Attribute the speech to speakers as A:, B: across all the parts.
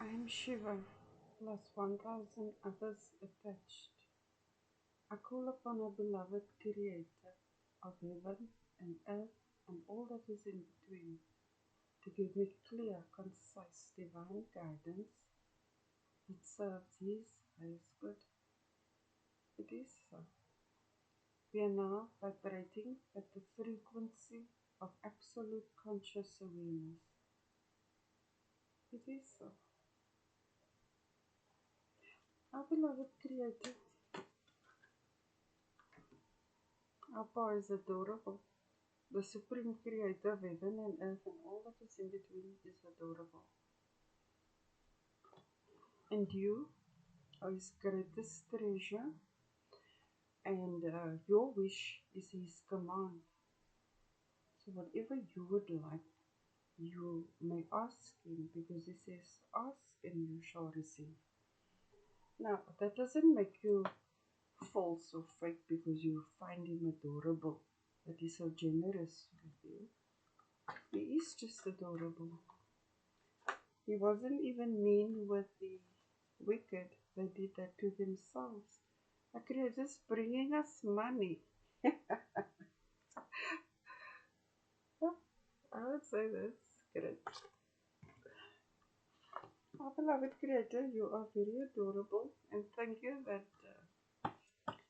A: I am Shiva, plus 1,000 others attached. I call upon our beloved Creator of heaven and earth and all that is in between to give me clear, concise, divine guidance that serves His highest good. It is so. We are now vibrating at the frequency of absolute conscious awareness. It is so. Our beloved Creator, our power is adorable. The supreme creator of heaven and earth and all that is in between is adorable. And you are his greatest treasure, and your wish is his command. So whatever you would like, you may ask him, because he says, ask and you shall receive. Now, that doesn't make you false or fake because you find him adorable, that he's so generous with you. He is just adorable. He wasn't even mean with the wicked. They did that to themselves. Our Creator's bringing us money. I would say that's great. Our beloved Creator, you are very adorable, and thank you that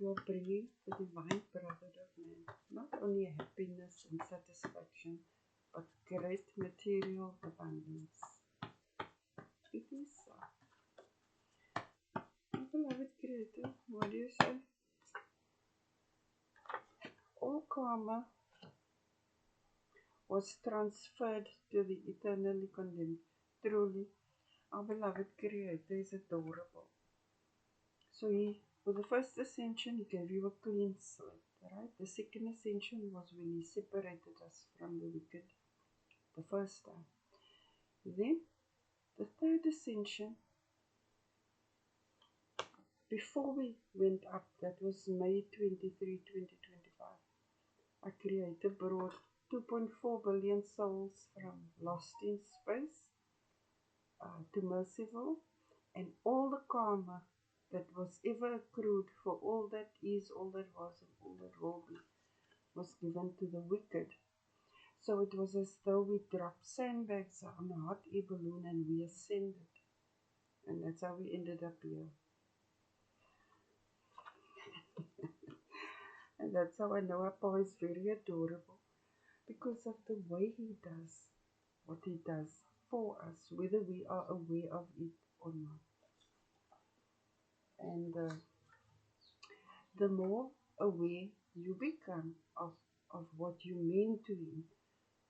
A: you are bringing the divine brotherhood of man. Not only happiness and satisfaction, but great material abundance. It is so. Our beloved Creator, what do you say? All karma was transferred to the eternally condemned. Truly, our beloved Creator is adorable. So for the first ascension, he gave you a clean slate, right? The second ascension was when he separated us from the wicked, the first time. Then, the third ascension, before we went up, that was May 23, 2025, our Creator brought 2.4 billion souls from lost in space to merciful, and all the karma that was ever accrued for all that is, all that was, and all that will be, was given to the wicked. So it was as though we dropped sandbags on a hot air balloon and we ascended. And that's how we ended up here. And that's how I know our Papa is very adorable, because of the way he does what he does for us, whether we are aware of it or not. And the more aware you become of what you mean to him,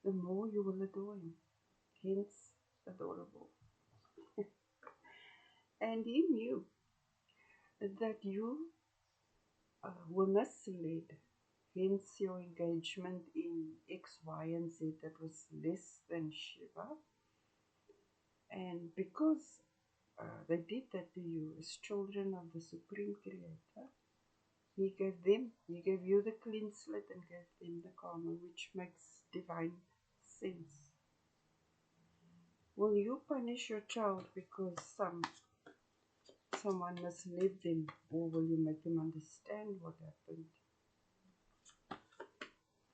A: the more you will adore him. Hence, adorable. And he knew that you were misled. Hence, your engagement in X, Y, and Z that was less than Shiva. And because they did that to you as children of the Supreme Creator, He gave you the clean slate and gave them the karma, which makes divine sense. Will you punish your child because someone misled them, or will you make them understand what happened?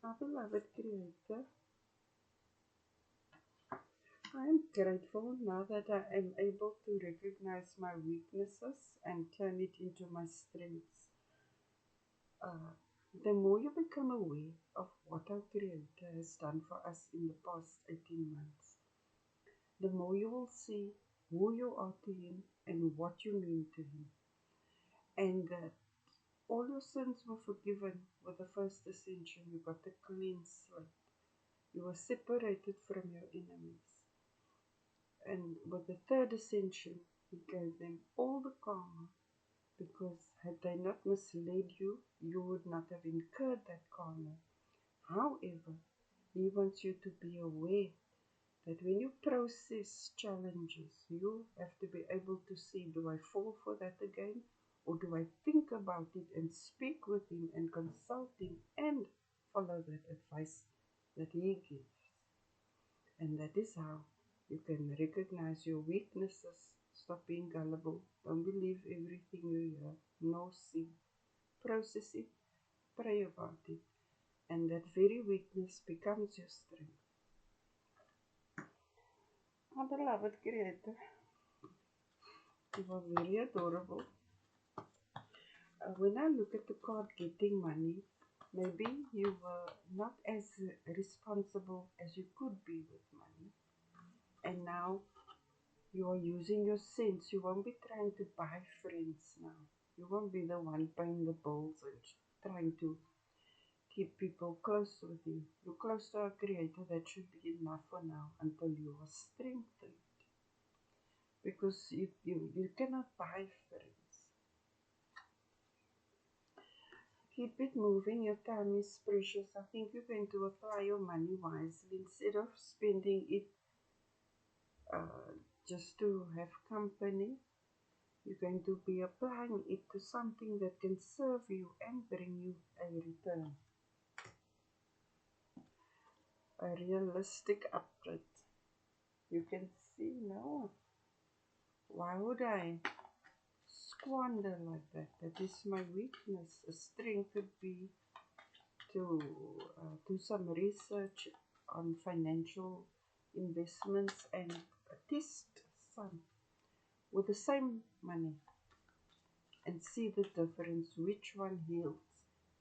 A: Our beloved Creator, I am grateful now that I am able to recognize my weaknesses and turn it into my strengths. The more you become aware of what our Creator has done for us in the past 18 months, the more you will see who you are to Him and what you mean to Him. And that all your sins were forgiven with the first ascension. You got a clean slate. You were separated from your enemies. And with the third ascension, He gave them all the karma, because had they not misled you, you would not have incurred that karma. However, He wants you to be aware that when you process challenges, you have to be able to see, do I fall for that again? Or do I think about it and speak with Him and consult Him and follow that advice that He gives? And that is how You can recognize your weaknesses. Stop being gullible. Don't believe everything you hear. No, see. Process it. Pray about it. And that very weakness becomes your strength. Our beloved Creator, you are very adorable. When I look at the card getting money, maybe you were not as responsible as you could be with money. And now you are using your sense. You won't be trying to buy friends now. You won't be the one paying the bills and trying to keep people close with you. You're close to our Creator. That should be enough for now until you are strengthened. Because you cannot buy friends. Keep it moving. Your time is precious. I think you're going to apply your money wisely instead of spending it uh, just to have company. You're going to be applying it to something that can serve you and bring you a return. A realistic upgrade. You can see now. Why would I squander like that? That is my weakness. A strength would be to do some research on financial investments and test some with the same money and see the difference, which one yields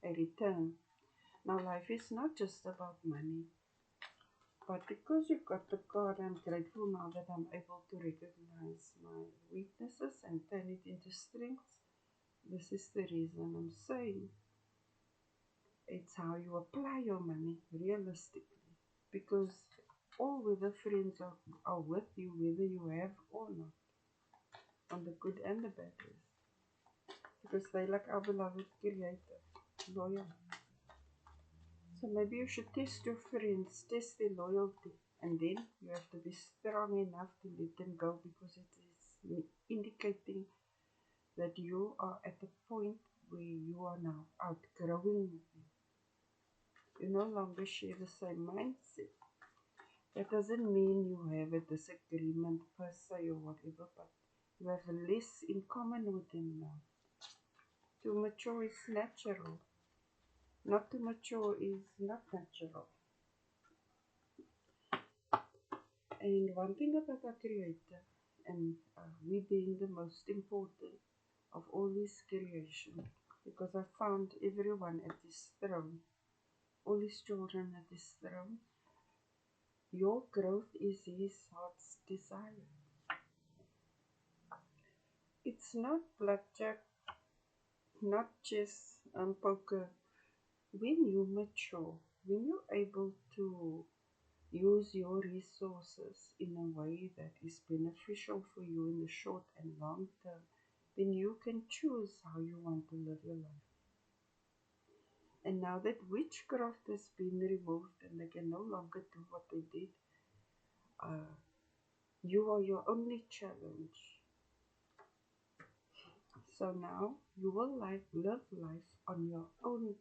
A: a return. Now, life is not just about money, but because you got the card, I'm grateful now that I'm able to recognize my weaknesses and turn it into strengths. This is the reason I'm saying it's how you apply your money realistically. Because all weather friends are with you, whether you have or not, on the good and the bad days. Because they like our beloved Creator, loyal. So maybe you should test your friends, test their loyalty, and then you have to be strong enough to let them go because it is indicating that you are at the point where you are now outgrowing them. You no longer share the same mindset. That doesn't mean you have a disagreement per se or whatever, but you have less in common with them now. To mature is natural. Not to mature is not natural. And one thing about our Creator, and we being the most important of all His creation, because I found everyone at His throne, all His children at His throne, your growth is His heart's desire. It's not blackjack, not chess and poker. When you mature, when you're able to use your resources in a way that is beneficial for you in the short and long term, then you can choose how you want to live your life. And now that witchcraft has been removed and they can no longer do what they did, you are your only challenge. So now you will live life on your own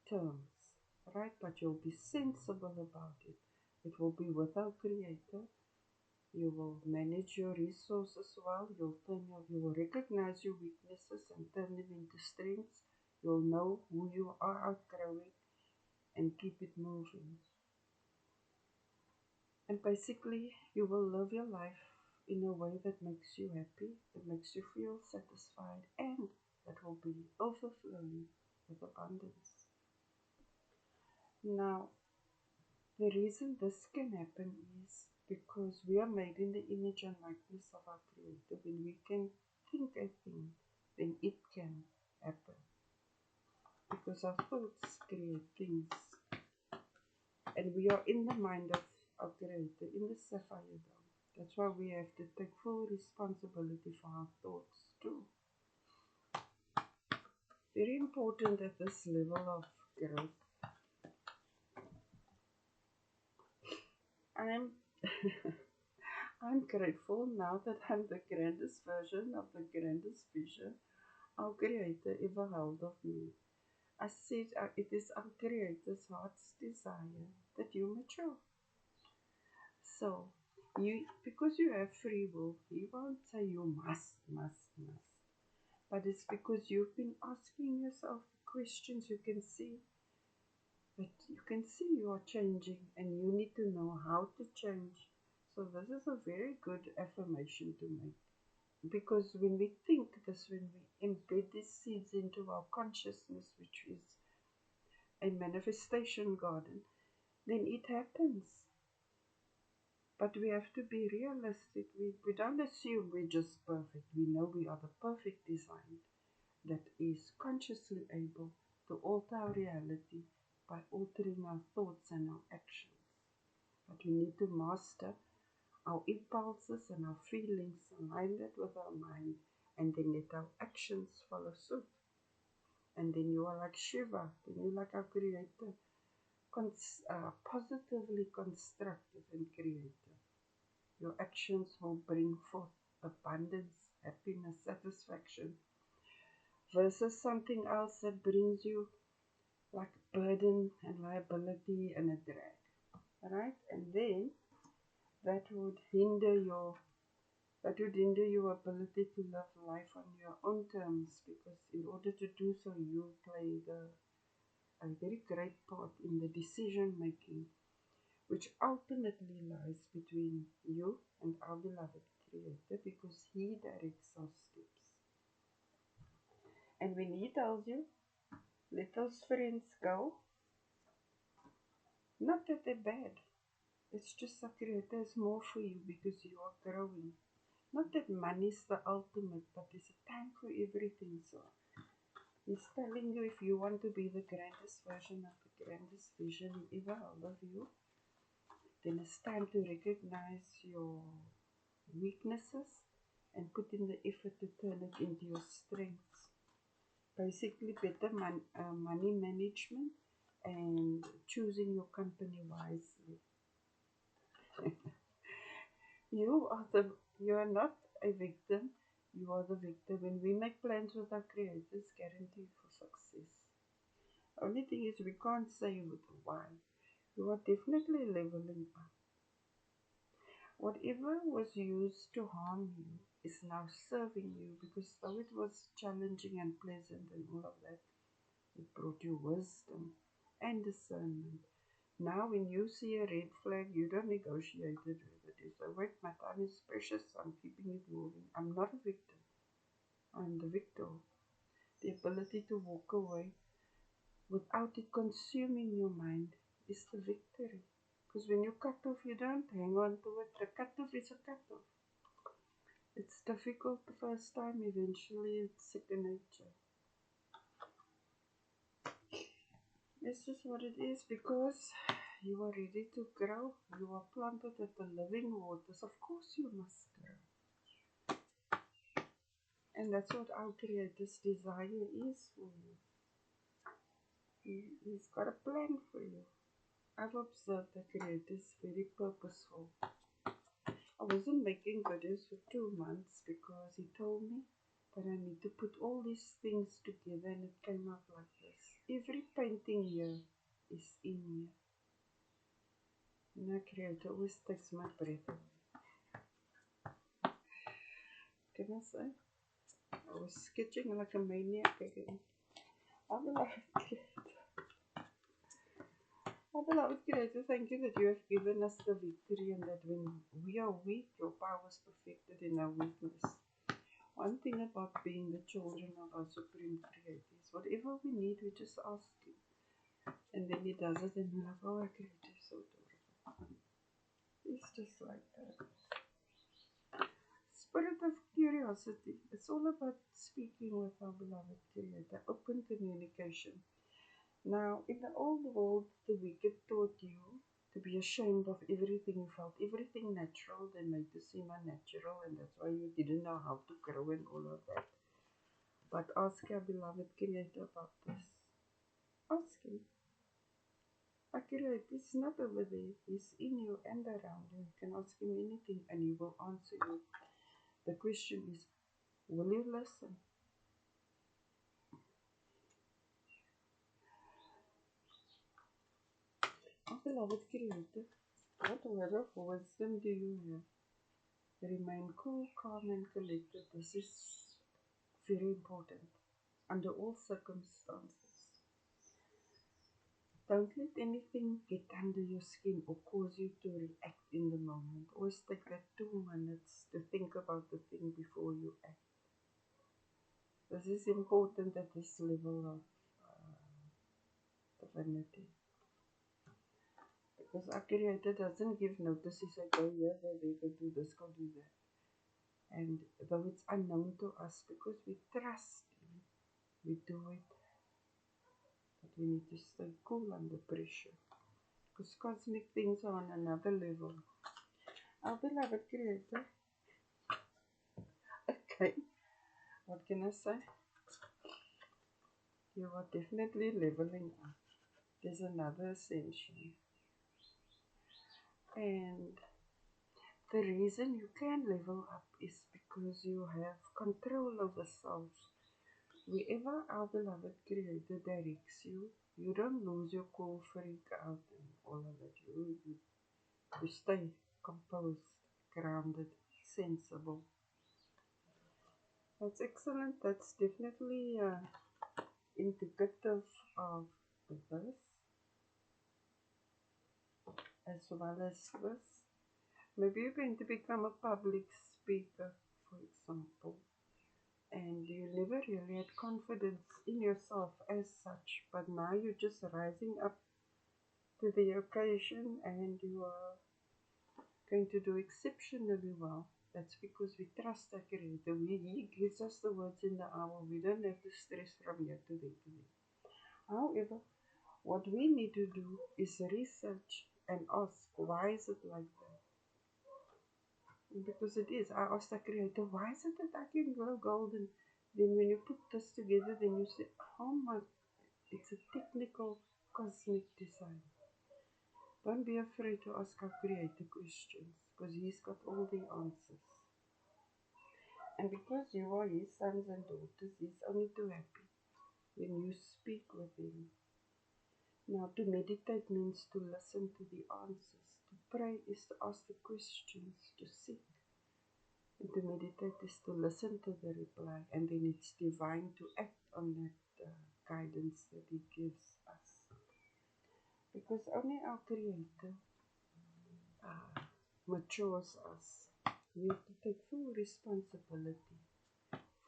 A: terms, right? But you'll be sensible about it. It will be with our Creator. You will manage your resources well. You will recognize your weaknesses and turn them into strengths. You'll know who you are outgrowing and keep it moving. And basically, you will live your life in a way that makes you happy, that makes you feel satisfied, and that will be overflowing with abundance. Now, the reason this can happen is because we are made in the image and likeness of our Creator. When we can think a thing, then it can happen. Because our thoughts create things. And we are in the mind of our Creator, in the Sapphire Dome. That's why we have to take full responsibility for our thoughts too. Very important at this level of growth. I'm I'm grateful now that I'm the grandest version of the grandest vision our Creator ever held of me. I said it is our Creator's heart's desire that you mature. So, Because you have free will, He won't say you must. But it's because you've been asking yourself questions. You can see you are changing, and you need to know how to change. So this is a very good affirmation to make. Because when we think this, when we embed these seeds into our consciousness, which is a manifestation garden, then it happens. But we have to be realistic. We don't assume we're just perfect. We know we are the perfect design that is consciously able to alter our reality by altering our thoughts and our actions. But we need to master our impulses and our feelings, align that with our mind, and then let our actions follow suit. And then you are like Shiva, then you're like our creator, positively constructive and creative. Your actions will bring forth abundance, happiness, satisfaction, versus something else that brings you like burden and liability and a drag. Right? And then that would hinder your ability to live life on your own terms, because in order to do so you play a very great part in the decision making, which ultimately lies between you and our beloved Creator, because He directs our steps. And when He tells you, let those friends go, not that they're bad, it's just that Creator has more for you because you are growing. Not that money is the ultimate, but there's a time for everything. So He's telling you, if you want to be the grandest version of the grandest vision He ever held of you, then it's time to recognize your weaknesses and put in the effort to turn it into your strengths. Basically, better money management and choosing your company wisely. You are not a victim. You are the victor. When we make plans with our creators, guaranteed for success. Only thing is we can't say with why. You are definitely leveling up. Whatever was used to harm you is now serving you, because though it was challenging and pleasant and all of that, it brought you wisdom and discernment. Now, when you see a red flag, you don't negotiate it with it. You say, wait, my time is precious, I'm keeping it moving. I'm not a victim, I'm the victor. The ability to walk away without it consuming your mind is the victory. Because when you cut off, you don't hang on to it. The cut off is a cut off. It's difficult the first time, eventually it's second nature. It's just what it is, because you are ready to grow. You are planted at the living waters. Of course you must grow. And that's what our Creator's desire is for you. He's got a plan for you. I've observed the Creator is very purposeful. I wasn't making videos for 2 months because he told me that I need to put all these things together, and it came up like this. Every painting here is in here. And our Creator always takes my breath away. Can I say? I was sketching like a maniac again. Our beloved Creator, thank you that you have given us the victory, and that when we are weak, your power is perfected in our weakness. One thing about being the children of our Supreme Creator is whatever we need, we just ask Him. And then He does it, and we're like, oh, our Creator is so adorable. He's just like that. Spirit of curiosity. It's all about speaking with our beloved Creator, open communication. Now, in the old world, the wicked taught you to be ashamed of everything you felt, everything natural. They made you seem unnatural, and that's why you didn't know how to grow and all of that. But ask our beloved Creator about this. Ask Him. Our Creator is not over there. He's in you and around you. You can ask Him anything and He will answer you. The question is, will you listen? Our beloved Creator, What word of wisdom do you have? Remain cool, calm, and collected. This is very important under all circumstances. Don't let anything get under your skin or cause you to react in the moment. Always take that 2 minutes to think about the thing before you act. This is important at this level of divinity. Because our Creator doesn't give notice. He said, go here, go there, go do this, go do that. And though it's unknown to us, because we trust Him, we do it. But we need to stay cool under pressure. Because cosmic things are on another level. Our beloved Creator, okay, what can I say? You are definitely leveling up. There's another ascension. And the reason you can level up is because you have control over self. Wherever our beloved Creator directs you, you don't lose your cool, freak out, and all of that. You stay composed, grounded, sensible. That's excellent. That's definitely indicative of this as well as this. Maybe you're going to become a public speaker, for example, and you never really had confidence in yourself as such, but now you're just rising up to the occasion and you are going to do exceptionally well. That's because we trust our Creator. He gives us the words in the hour. We don't have to stress from here to there to there. However, what we need to do is research and ask, why is it like that? Because it is. I asked the Creator, why is it that I can glow golden? Then when you put this together, then you say, oh my, it's a technical cosmic design. Don't be afraid to ask our Creator questions, because He's got all the answers. And because you are His sons and daughters, He's only too happy when you speak with Him. Now, to meditate means to listen to the answers. To pray is to ask the questions, to seek. And to meditate is to listen to the reply, and then it's divine to act on that guidance that He gives us. Because only our Creator matures us. We have to take full responsibility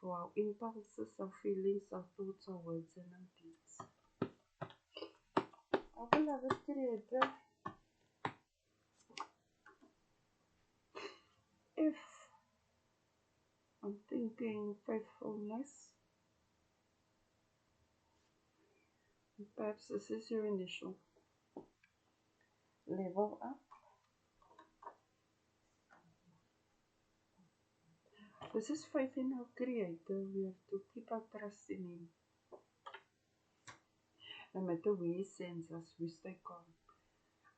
A: for our impulses, our feelings, our thoughts, our words, and our deeds. Our beloved Creator, if I'm thinking faithfulness, perhaps this is your initial level up. This is faith in our Creator. We have to keep our trust in Him. No matter where He sends us, we stay calm.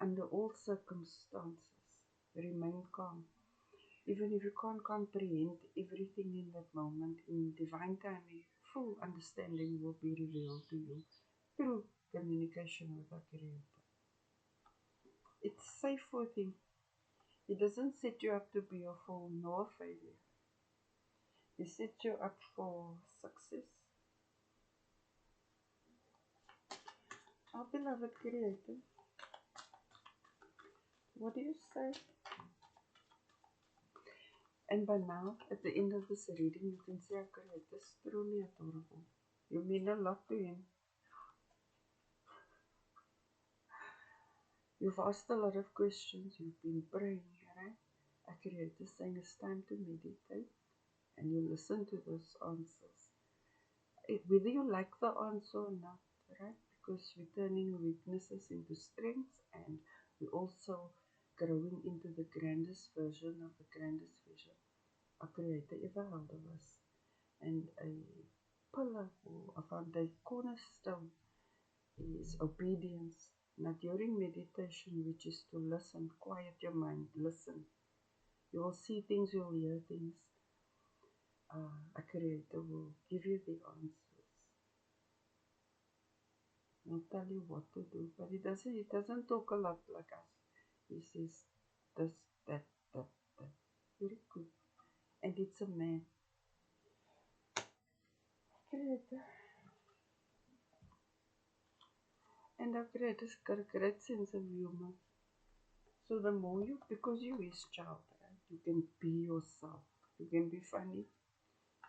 A: Under all circumstances, remain calm. Even if you can't comprehend everything in that moment, in divine timing, full understanding will be revealed to you through communication with our Creator. It's safe with Him. He doesn't set you up to be a fool nor a failure. He sets you up for success. Our beloved Creator, what do you say? And by now, at the end of this reading, you can see our Creator is truly adorable. You mean a lot to Him. You've asked a lot of questions, you've been praying, right? Our Creator is saying it's time to meditate, and you listen to those answers. Whether you like the answer or not, right? Because we're turning weaknesses into strengths, and we're also growing into the grandest version of the grandest vision our Creator ever held of us. And a pillar or a foundation cornerstone is obedience. Now, during meditation, which is to listen, quiet your mind, listen. You will see things, you will hear things. A Creator will give you the answers. He'll tell you what to do, but he doesn't talk a lot like us. He says this, that, that, that. Very good. And it's a man. Creator. And our creator's got a great sense of humor. So the more you, because you is child, right? You can be yourself. You can be funny.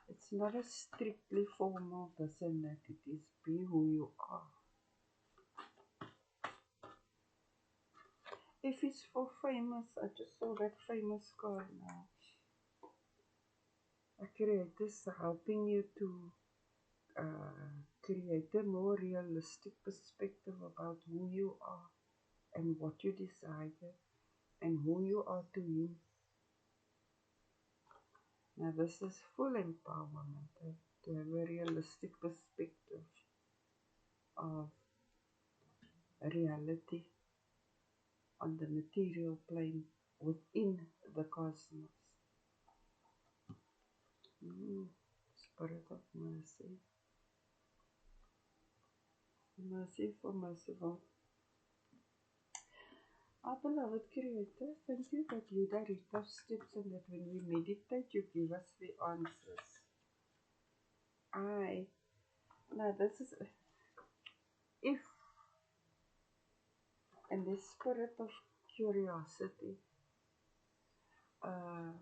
A: It's not a strictly formal this and that. It is be who you are. If it's for famous, I just saw that famous girl now. A creator's helping you to create a more realistic perspective about who you are and what you desire and who you are to him. Now, this is full empowerment, to have a realistic perspective of reality on the material plane within the cosmos. Spirit of mercy, mercy for merciful. Our beloved Creator, thank you that you direct our steps and that when we meditate, you give us the answers. Now this is, if, and this spirit of curiosity, uh,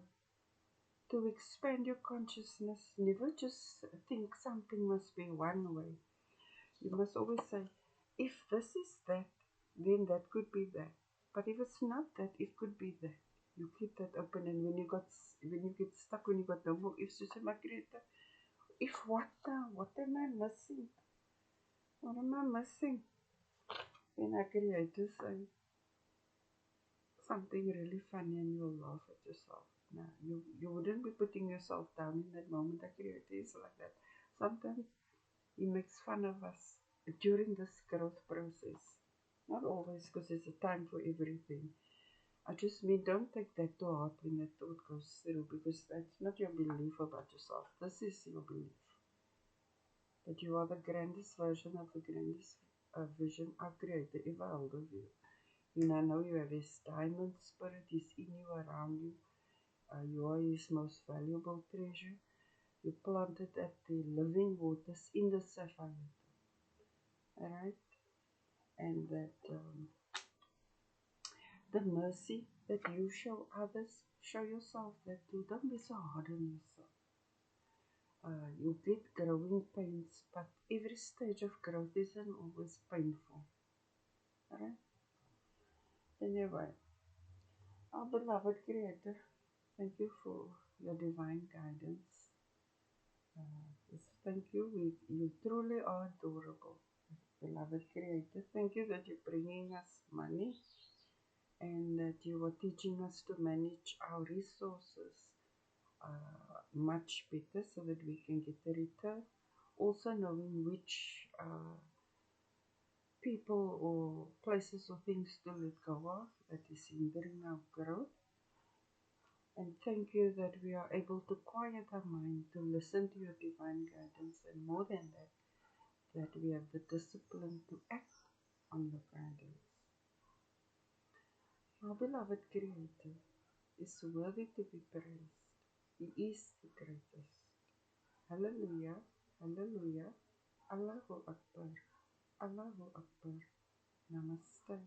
A: to expand your consciousness, never just think something must be one way. You must always say, if this is that, then that could be that. But if it's not that, it could be that. You keep that open, and when you get stuck, when you got no more ifs, you say, my Creator, if what now? What am I missing? What am I missing? Then our Creator say something really funny, and you'll laugh at yourself. Now, you wouldn't be putting yourself down in that moment. Our Creator is like that. Sometimes He makes fun of us during this growth process. Not always, because there's a time for everything. I just mean, don't take that to heart when that thought goes through, because that's not your belief about yourself. This is your belief. That you are the grandest version of the grandest vision our Creator ever held of you. You now know you have His diamond spirit, He's in you, around you. You are His most valuable treasure. You planted at the living waters in the sapphire. Alright? And that the mercy that you show others, show yourself that too. Don't be so hard on yourself. You get growing pains, but every stage of growth isn't always painful. Alright? Anyway, our beloved Creator, thank you for your divine guidance. Thank you. You truly are adorable. Beloved Creator, thank you that you're bringing us money and that you are teaching us to manage our resources much better so that we can get the return. Also knowing which people or places or things to let go of that is hindering our growth. And thank you that we are able to quiet our mind to listen to your divine guidance, and more than that, that we have the discipline to act on the guidance. Our beloved Creator is worthy to be praised. He is the greatest. Hallelujah, hallelujah, Allahu Akbar, Allahu Akbar. Namaste.